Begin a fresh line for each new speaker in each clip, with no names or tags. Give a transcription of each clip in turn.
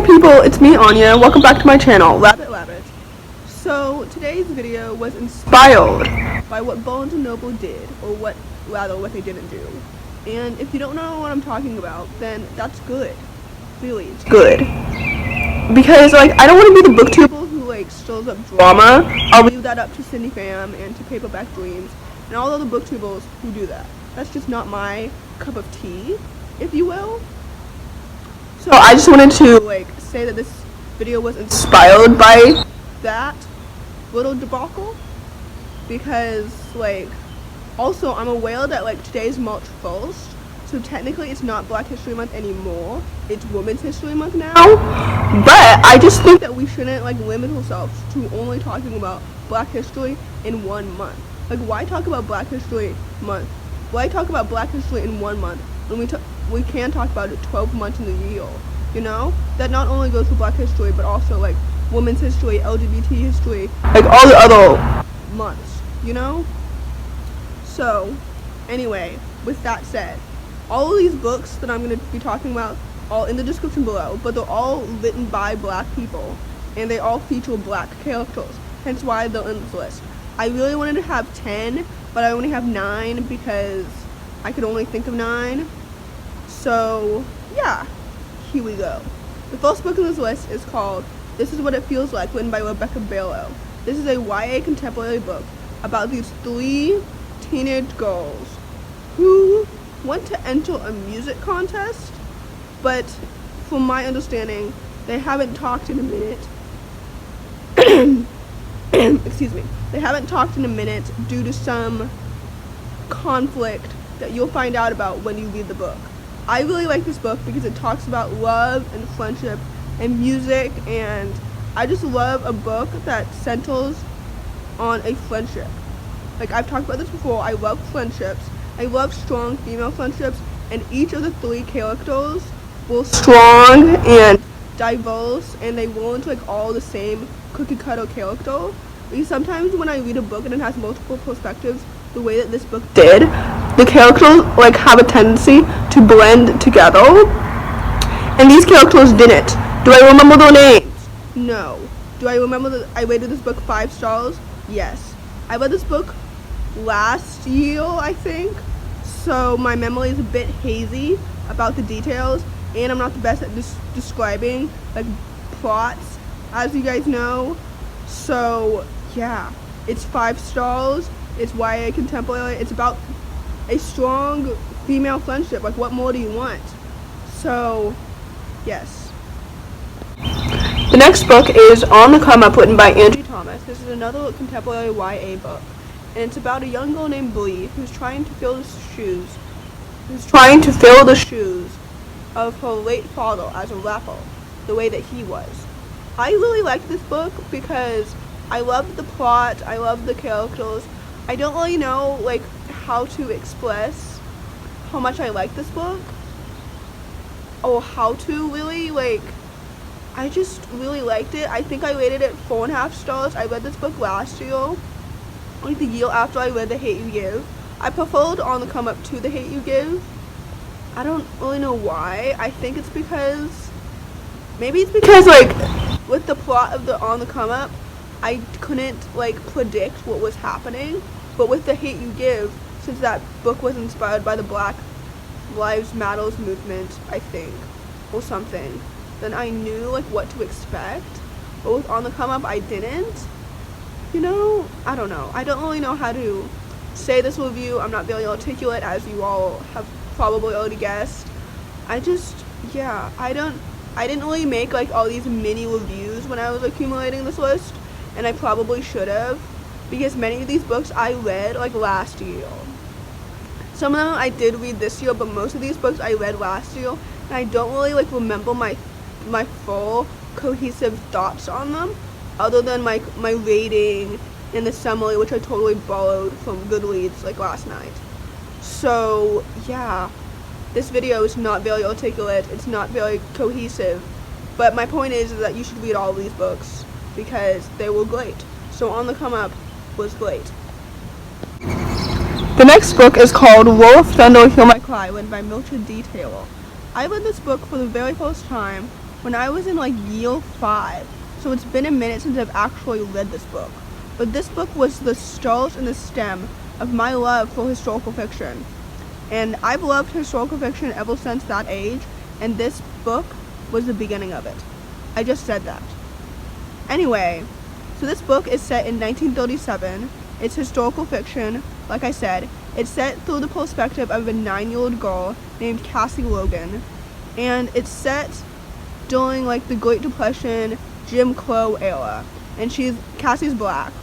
people, it's me Anya. Welcome back to my channel, Rabbit. So today's video was inspired by what Barnes & Noble did, or what they didn't do. And if you don't know what I'm talking about, then that's good. Really, it's good. Because I don't want to be the booktuber who stirs up drama. I'll leave that up to Cindy Pham and to Paperback Dreams and all other booktubers who do that. That's just not my cup of tea, if you will. So I just wanted to say that this video was inspired by that little debacle, because also I'm aware that today's March 1st, so technically it's not Black History Month anymore, it's Women's History Month now. But I just think that we shouldn't limit ourselves to only talking about Black history in 1 month. Why talk about Black History Month? Why talk about Black history in 1 month when we can talk about it 12 months in the year? You know, that not only goes for Black history, but also women's history, LGBT history, all the other months, you know? So, anyway, with that said, all of these books that I'm going to be talking about are in the description below, but they're all written by Black people, and they all feature Black characters, hence why they're in this list. I really wanted to have 10, but I only have 9 because I could only think of 9. So, yeah, here we go. The first book on this list is called This Is What It Feels Like, written by Rebecca Barrow. This is a YA contemporary book about these 3 teenage girls who want to enter a music contest, but from my understanding, they haven't talked in a minute. Excuse me. They haven't talked in a minute due to some conflict that you'll find out about when you read the book. I really like this book because it talks about love and friendship and music, and I just love a book that centers on a friendship. I've talked about this before, I love friendships. I love strong female friendships, and each of the 3 characters were strong and diverse, and they weren't all the same cookie cutter character. Sometimes when I read a book and it has multiple perspectives, the way that this book did, the characters have a tendency to blend together, and these characters didn't. Do I remember their names? No. Do I remember that I rated this book 5 stars? Yes. I read this book last year, I think, so my memory is a bit hazy about the details, and I'm not the best at describing plots, as you guys know. So yeah, it's 5 stars. It's YA contemporary. It's about a strong female friendship. What more do you want? So yes. The next book is On the Come Up, written by Angie Thomas. This is another contemporary YA book, and it's about a young girl named Bree who's trying to fill the shoes of her late father as a rapper, the way that he was. I really liked this book because I loved the plot, I loved the characters. I don't really know how to express how much I like this book, or how to really I just really liked it. I think I rated it 4.5 stars. I read this book last year, the year after I read The Hate You Give. I preferred On the Come Up to The Hate You Give. I don't really know why. I think it's because, maybe it's because with the plot of the On the Come Up, I couldn't predict what was happening. But with The Hate You Give, since that book was inspired by the Black Lives Matters movement, I think, or something, then I knew what to expect. But with On the Come Up, I didn't. You know, I don't know. I don't really know how to say this review. I'm not very articulate, as you all have probably already guessed. I didn't really make all these mini reviews when I was accumulating this list, and I probably should have, because many of these books I read last year. Some of them I did read this year, but most of these books I read last year, and I don't really remember my full cohesive thoughts on them, other than my rating and the summary, which I totally borrowed from Goodreads last night. So yeah, this video is not very articulate, it's not very cohesive, but my point is that you should read all of these books because they were great. So On the Come Up was great. The next book is called Roll of Thunder, Hear My Cry, written by Mildred. I read this book for the very first time when I was in like year 5. So it's been a minute since I've actually read this book. But this book was the start and the stem of my love for historical fiction. And I've loved historical fiction ever since that age, and this book was the beginning of it. I just said that. Anyway, so this book is set in 1937. It's historical fiction, like I said. It's set through the perspective of a 9-year-old girl named Cassie Logan. And it's set during like the Great Depression, Jim Crow era. And Cassie's black.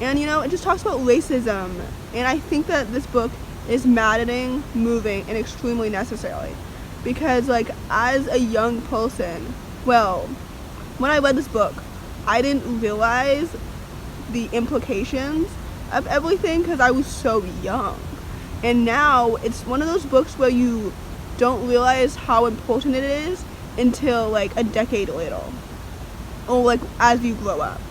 And it just talks about racism. And I think that this book is maddening, moving, and extremely necessary. Because like as a young person, when I read this book, I didn't realize the implications of everything because I was so young. And now it's one of those books where you don't realize how important it is until like a decade later. Or like as you grow up.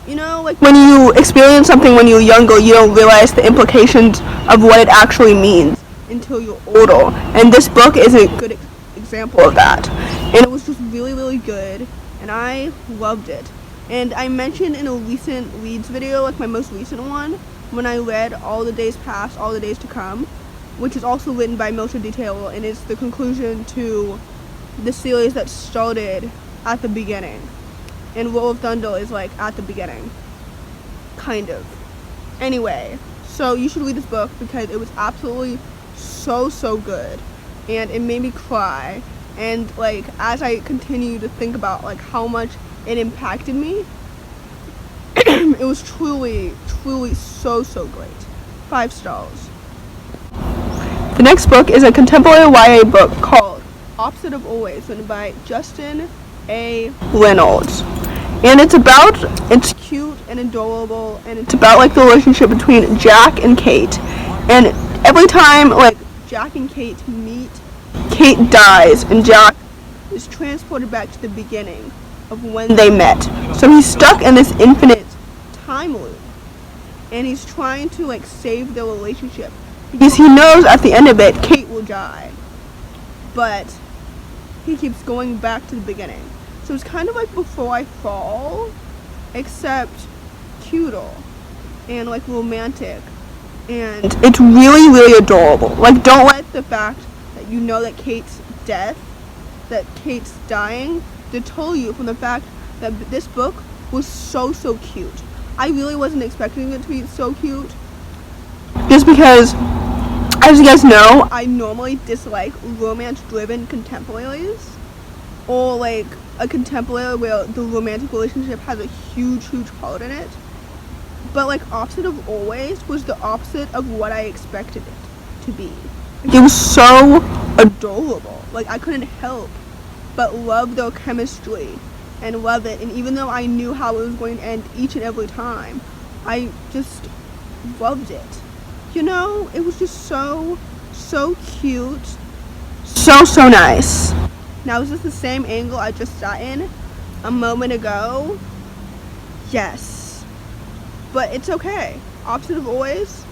Like when you experience something when you're younger, you don't realize the implications of what it actually means until you're older. And this book is a good example of that. And it was just really, really good. And I loved it. And I mentioned in a recent reads video, like my most recent one, when I read All the Days Past, All the Days to Come, which is also written by Mildred and is the conclusion to the series that started at the beginning. And Roll of Thunder is like at the beginning. Kind of. Anyway, so you should read this book because it was absolutely so good. And it made me cry. And like as I continue to think about like how much it impacted me, it was truly so great. 5 stars. The next book is a contemporary YA book called Opposite of Always, written by Justin A. Reynolds. And it's cute and adorable, and it's about like the relationship between Jack and Kate. And every time like Jack and Kate meet, Kate dies and Jack is transported back to the beginning of when they met. So he's stuck in this infinite time loop, and he's trying to like save their relationship because he knows at the end of it Kate will die, but he keeps going back to the beginning. So it's kind of like Before I Fall, except cuter and like romantic, and it's really adorable. Like don't let the fact that you know that Kate's dying deter you from the fact that this book was so cute. I really wasn't expecting it to be so cute, just because, as you guys know, I normally dislike romance-driven contemporaries, or like a contemporary where the romantic relationship has a huge part in it. But like Opposite of Always was the opposite of what I expected it to be. It was so adorable. Like I couldn't help but love their chemistry and love it. And even though I knew how it was going to end each and every time, I just loved it. It was just so cute, so nice. Now, is this the same angle I just sat in a moment ago? Yes. But it's okay. Opposite of Always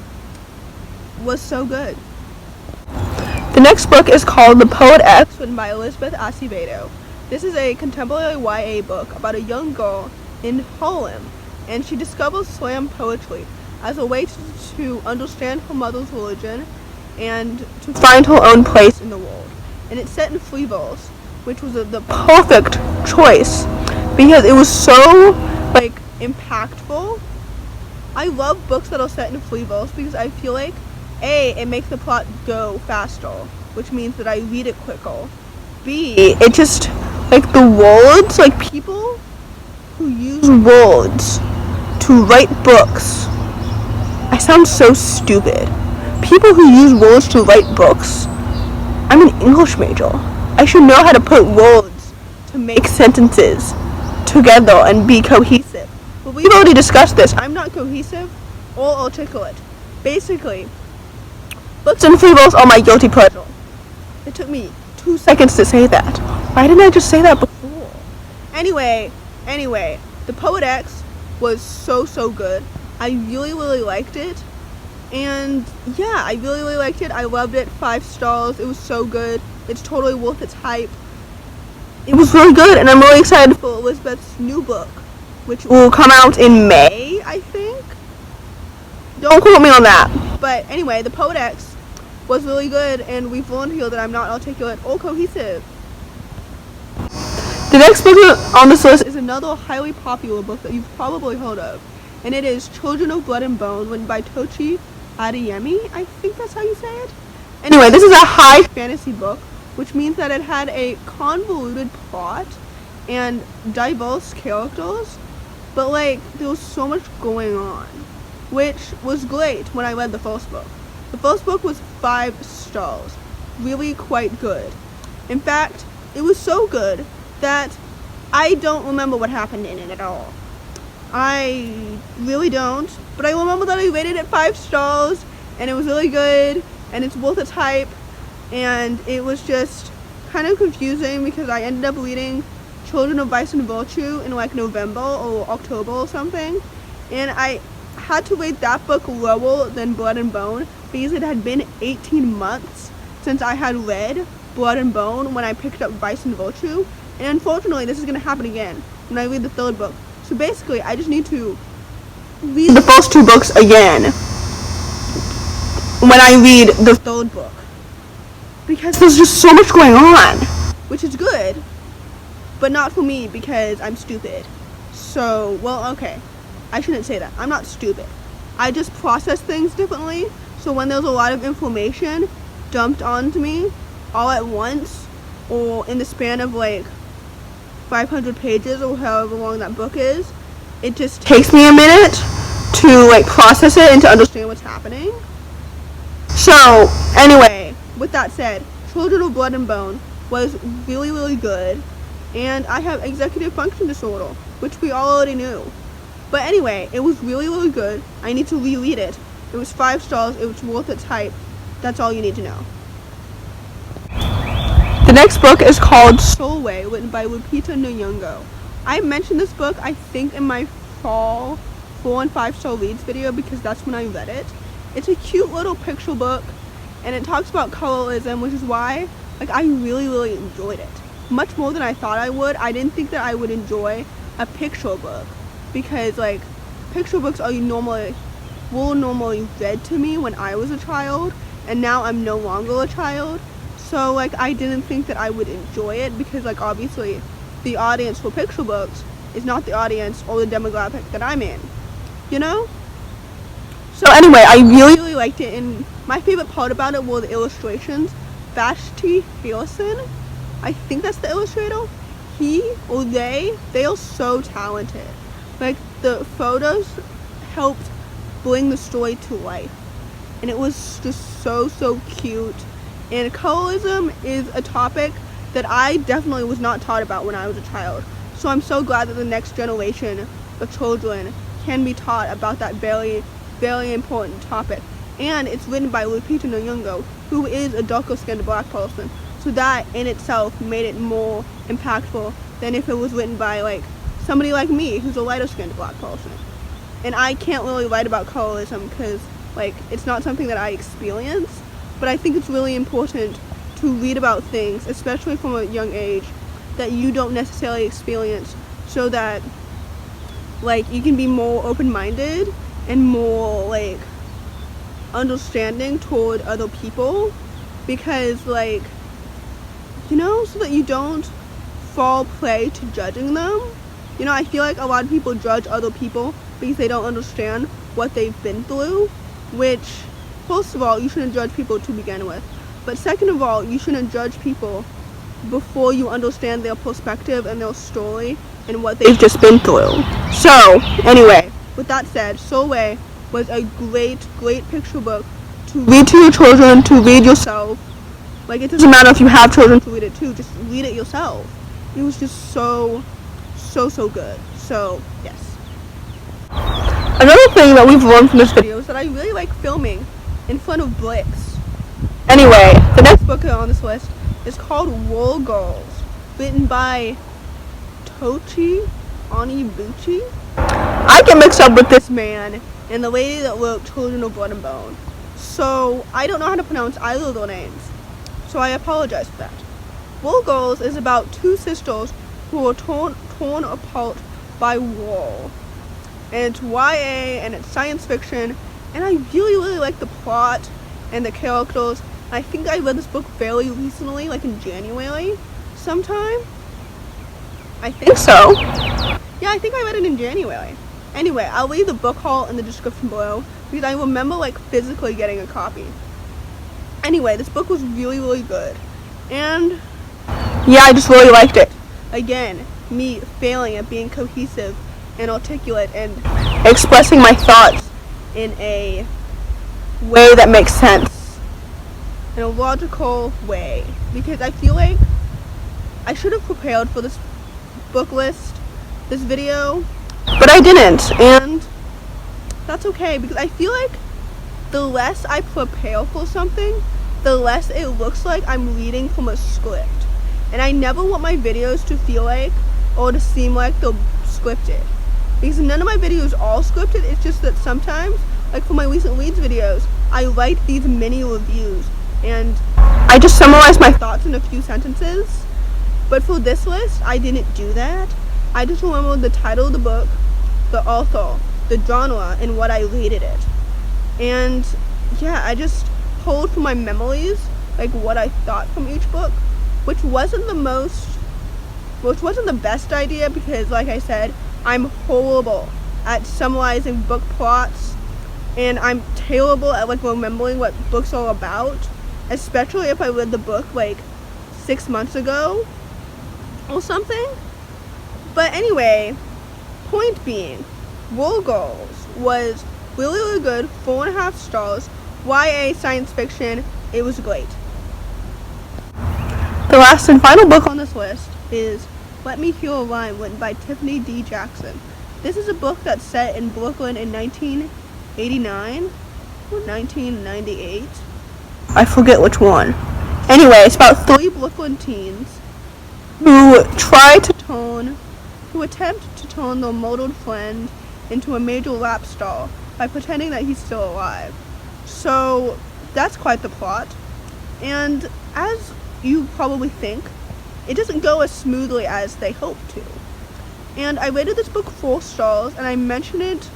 was so good. The next book is called The Poet X, written by Elizabeth Acevedo. This is a contemporary YA book about a young girl in Harlem, and she discovers slam poetry as a way to understand her mother's religion and to find her own place in the world. And it's set in free verse, which was the perfect choice because it was so like impactful. I love books that are set in free verse because I feel like it makes the plot go faster, which means that I read it quicker. B, it just like the words, like people who use words to write books. I sound so stupid. People who use words to write books. I'm an English major. I should know how to put words to make sentences together and be cohesive. But we've already discussed this. I'm not cohesive or articulate. Basically, books and free verse are my guilty pleasure. It took me 2 seconds to say that. Why didn't I just say that before? Anyway, The Poet X was so good. I really liked it. And yeah, I really, really liked it. I loved it. 5 stars. It was so good. It's totally worth its hype. It was really good, and I'm really excited for Elizabeth's new book, which will come out in May, I think. Don't quote me on that. But anyway, the Podex was really good, and we've learned here that I'm not articulate or cohesive. The next book on this list is another highly popular book that you've probably heard of, and it is Children of Blood and Bone, written by Tochi Adeyemi. I think that's how you say it. Anyway, this is a high fantasy book, which means that it had a convoluted plot and diverse characters, but like there was so much going on, which was great when I read the first book. The first book was 5 stars, really quite good. In fact, it was so good that I don't remember what happened in it at all. I really don't, but I remember that I rated it 5 stars, and it was really good, and it's worth its hype, and it was just kind of confusing because I ended up reading Children of Vice and Virtue in like November or October or something, and I had to rate that book lower than Blood and Bone because it had been 18 months since I had read Blood and Bone when I picked up Vice and Virtue, and unfortunately this is going to happen again when I read the 3rd book. So basically, I just need to read the first 2 books again when I read the 3rd book, because there's just so much going on, which is good, but not for me because I'm stupid. So, well, okay, I shouldn't say that. I'm not stupid. I just process things differently, so when there's a lot of information dumped onto me all at once, or in the span of like 500 pages or however long that book is, it just takes me a minute to like process it and to understand what's happening. So anyway, with that said, Children of Blood and Bone was really, really good, and I have executive function disorder, which we all already knew. But anyway, it was really, really good. I need to reread it. It was 5 stars. It was worth its hype. That's all you need to know. The next book is called Sulwe, written by Lupita Nyong'o. I mentioned this book, I think, in my fall 4 and 5 star reads video because that's when I read it. It's a cute little picture book, and it talks about colorism, which is why like I really, really enjoyed it. Much more than I thought I would. I didn't think that I would enjoy a picture book because like picture books were normally read to me when I was a child, and now I'm no longer a child. So like I didn't think that I would enjoy it because like obviously the audience for picture books is not the audience or the demographic that I'm in, you know? So anyway, I really, really liked it, and my favorite part about it were the illustrations. Vashti Harrison, I think that's the illustrator. He or they are so talented. Like the photos helped bring the story to life, and it was just so cute. And colorism is a topic that I definitely was not taught about when I was a child. So I'm so glad that the next generation of children can be taught about that very, very important topic. And it's written by Lupita Nyong'o, who is a darker skinned black person. So that in itself made it more impactful than if it was written by like somebody like me, who's a lighter skinned black person. And I can't really write about colorism because like it's not something that I experience. But I think it's really important to read about things, especially from a young age, that you don't necessarily experience, so that like you can be more open-minded and more like understanding toward other people, because like, you know, so that you don't fall prey to judging them. You know, I feel like a lot of people judge other people because they don't understand what they've been through, which first of all, you shouldn't judge people to begin with. But second of all, you shouldn't judge people before you understand their perspective and their story and what they've just been through. So, anyway, with that said, Sulwe was a great picture book to read to your children, to read yourself. Like, it doesn't matter if you have children to read it too, just read it yourself. It was just so good. So, yes. Another thing that we've learned from this video is that I really like filming in front of bricks. Anyway, the next book on this list is called War Girls, written by Tochi Onyebuchi. I get mixed up with this man and the lady that wrote Children of Blood and Bone. So I don't know how to pronounce either of their names. So I apologize for that. Wool Girls is about two sisters who are torn apart by war. And it's YA and it's science fiction. And I really like the plot and the characters. I think I read this book fairly recently, like in January sometime. I think so. Yeah, I think I read it in January. Anyway, I'll leave the book haul in the description below because I remember like physically getting a copy. Anyway, this book was really good. And yeah, I just really liked it. Again, me failing at being cohesive and articulate and expressing my thoughts in a way that makes sense. In a logical way. Because I feel like I should have prepared for this book list, this video, but I didn't, and that's okay because I feel like the less I prepare for something, the less it looks like I'm reading from a script. And I never want my videos to feel like or to seem like they're scripted. Because none of my videos are scripted, it's just that sometimes, like for my recent reads videos, I write these mini reviews and I just summarize my thoughts in a few sentences. But for this list, I didn't do that. I just remembered the title of the book, the author, the genre, and what I rated it. And yeah, I just pulled from my memories, like what I thought from each book, which wasn't the best idea because, like I said, I'm horrible at summarizing book plots, and I'm terrible at like remembering what books are about, especially if I read the book like 6 months ago or something. But anyway, point being, Wool Girls was really good, 4.5 stars, YA science fiction, it was great. The last and final book on this list is Let Me Hear a Rhyme, written by Tiffany D. Jackson. This is a book that's set in Brooklyn in 1989 or 1998. I forget which one. Anyway, it's about 3 Brooklyn teens who attempt to turn their murdered friend into a major rap star by pretending that he's still alive. So that's quite the plot. And as you probably think, it doesn't go as smoothly as they hope to. And I rated this book 4 stars, and I mentioned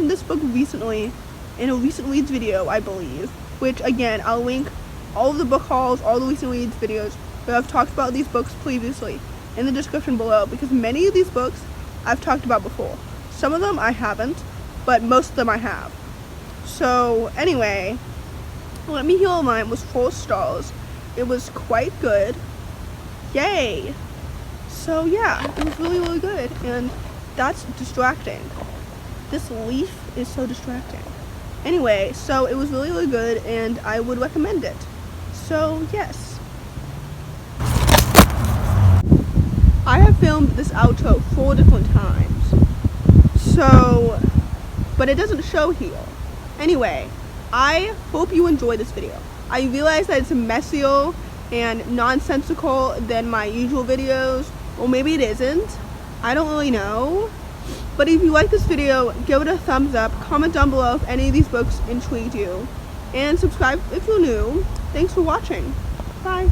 this book recently in a recent reads video, I believe, which again, I'll link all of the book hauls, all the recent reads videos where I've talked about these books previously in the description below, because many of these books I've talked about before. Some of them I haven't, but most of them I have. So anyway, Let Me Hear a Rhyme was 4 stars. It was quite good. Yay! So yeah, it was really good, and that's distracting. This leaf is so distracting. Anyway, so it was really good, and I would recommend it. So yes. I have filmed this outro 4 different times. So, but it doesn't show here. Anyway, I hope you enjoyed this video. I realize that it's messier and nonsensical than my usual videos, or maybe it isn't. I don't really know. But if you like this video, give it a thumbs up, comment down below if any of these books intrigued you, and subscribe if you're new. Thanks for watching. Bye.